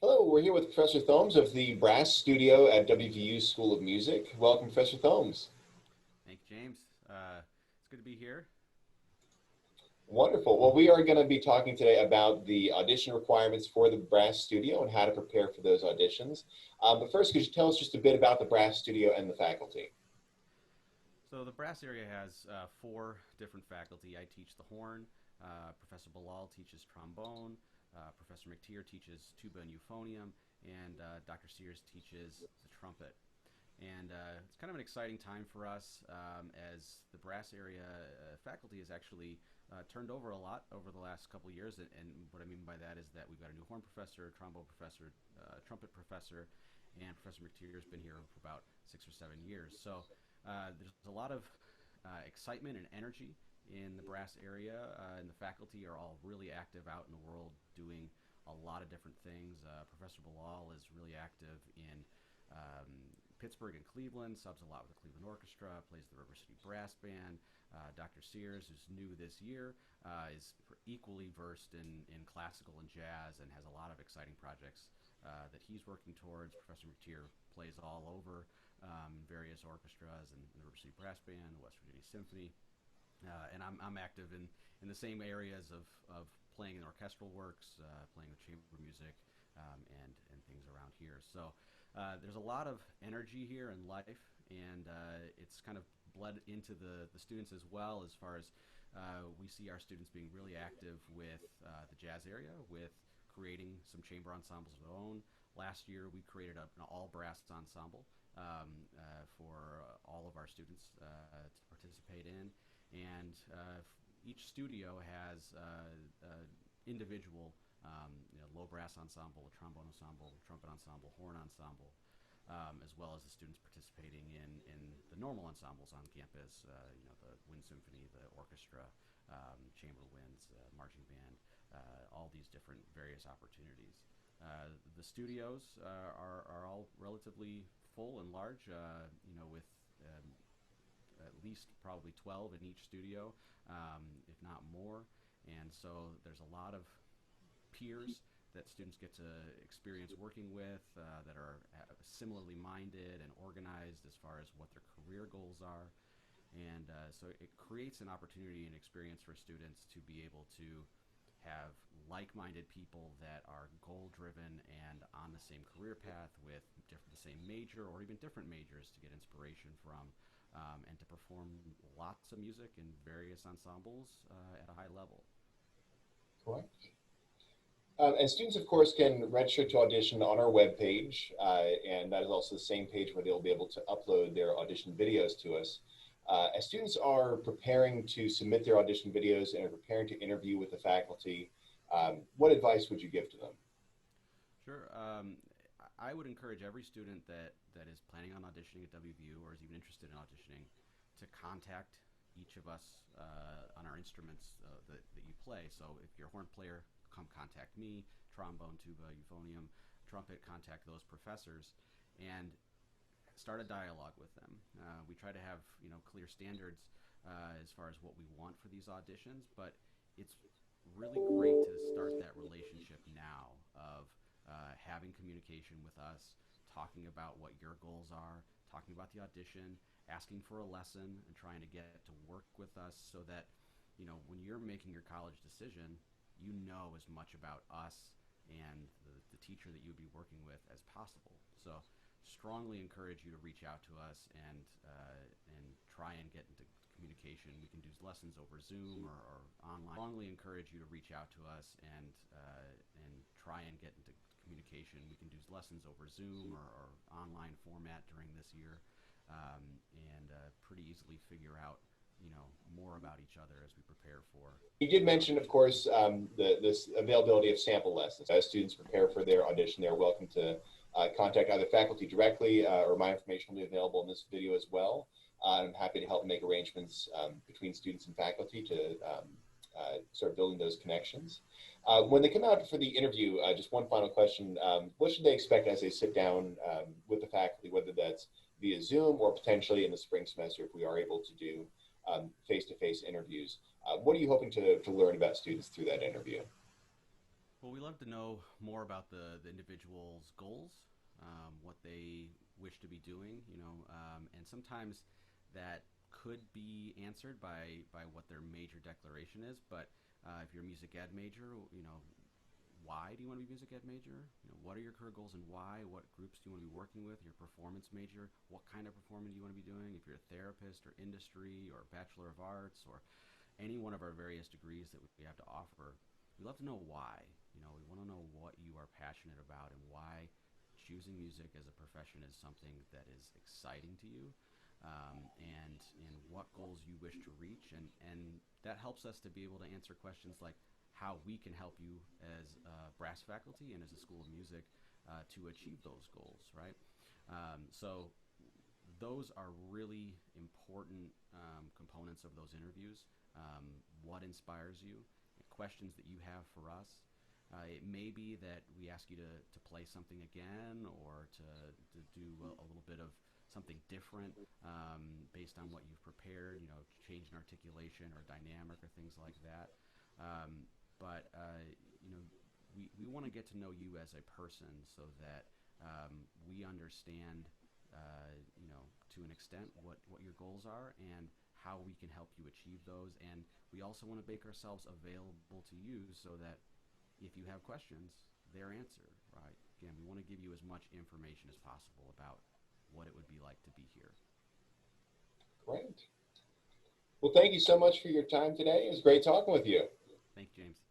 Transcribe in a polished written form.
Hello, we're here with Professor Thomes of the Brass Studio at WVU School of Music. Welcome, Professor Thomes. Thank you, James. It's good to be here. Wonderful. Well, we are going to be talking today about the audition requirements for the Brass Studio and how to prepare for those auditions. But first, could you tell us just a bit about the Brass Studio and the faculty? So the brass area has four different faculty. I teach the horn. Professor Bilal teaches trombone. Professor McTeer teaches tuba and euphonium, and Dr. Sears teaches the trumpet. And it's kind of an exciting time for us as the brass area faculty has actually turned over a lot over the last couple of years. And what I mean by that is that we've got a new horn professor, trombone professor, trumpet professor, and Professor McTeer has been here for about 6 or 7 years. So there's a lot of excitement and energy in the brass area, and the faculty are all really active out in the world doing a lot of different things. Professor Bilal is really active in um, Pittsburgh and Cleveland, subs a lot with the Cleveland Orchestra, plays the River City Brass Band. Dr. Sears, who's new this year, is equally versed in classical and jazz and has a lot of exciting projects that he's working towards. Professor McTeer plays all over various orchestras and the River City Brass Band, the West Virginia Symphony. And I'm active in the same areas of playing in orchestral works, playing with chamber music, and things around here. So there's a lot of energy here in life, and it's kind of bled into the students as well, as far as we see our students being really active with the jazz area, with creating some chamber ensembles of their own. Last year, we created an all brass ensemble for all of our students to participate in. And each studio has individual low brass ensemble, trombone ensemble, trumpet ensemble, horn ensemble, as well as the students participating in the normal ensembles on campus, the wind symphony, the orchestra, chamber winds, marching band, all these different various opportunities. The studios are all relatively full and large, with at least probably 12 in each studio, if not more. And so there's a lot of peers that students get to experience working with that are similarly minded and organized as far as what their career goals are. And so it creates an opportunity and experience for students to be able to have like-minded people that are goal-driven and on the same career path with the same major or even different majors to get inspiration from, and to perform lots of music in various ensembles at a high level. Correct. And students, of course, can register to audition on our webpage, and that is also the same page where they'll be able to upload their audition videos to us. As students are preparing to submit their audition videos and are preparing to interview with the faculty, what advice would you give to them? Sure. I would encourage every student that is planning on auditioning at WVU or is even interested in auditioning to contact each of us on our instruments that you play. So if you're a horn player, come contact me. Trombone, tuba, euphonium, trumpet, contact those professors and start a dialogue with them. We try to have clear standards as far as what we want for these auditions, but it's really great to start that relationship now of having communication with us, talking about what your goals are, talking about the audition, asking for a lesson, and trying to get to work with us so that when you're making your college decision, you know as much about us and the teacher that you would be working with as possible. So strongly encourage you to reach out to us and try and get into communication. We can do lessons over Zoom or online. Strongly encourage you to reach out to us and try and get into communication. We can do lessons over Zoom or online format during this year, and pretty easily figure out more about each other as we prepare for. You did mention, of course, this availability of sample lessons. As students prepare for their audition, they're welcome to contact either faculty directly or my information will be available in this video as well. I'm happy to help make arrangements between students and faculty to start building those connections. When they come out for the interview, just one final question. What should they expect as they sit down with the faculty, whether that's via Zoom or potentially in the spring semester if we are able to do face-to-face interviews? What are you hoping to learn about students through that interview? Well, we love to know more about the individual's goals, what they wish to be doing, and sometimes that could be answered by what their major declaration is. But if you're a music ed major, why do you want to be a music ed major? What are your career goals and why? What groups do you want to be working with? Your performance major, what kind of performing do you want to be doing? If you're a therapist or industry or Bachelor of Arts or any one of our various degrees that we have to offer, we love to know why. We want to know what you are passionate about and why choosing music as a profession is something that is exciting to you, and what goals you wish to reach, and that helps us to be able to answer questions like how we can help you as brass faculty and as a school of music to achieve those goals, right? So those are really important components of those interviews. What inspires you? Questions that you have for us. It may be that we ask you to play something again or to do a little bit of something different based on what you've prepared, change in articulation or dynamic or things like that. But we want to get to know you as a person so that we understand, to an extent what your goals are and how we can help you achieve those. And we also want to make ourselves available to you so that if you have questions, they're answered, right? Again, we want to give you as much information as possible about what it would be like to be here. Great. Well, thank you so much for your time today. It was great talking with you. Thank you, James.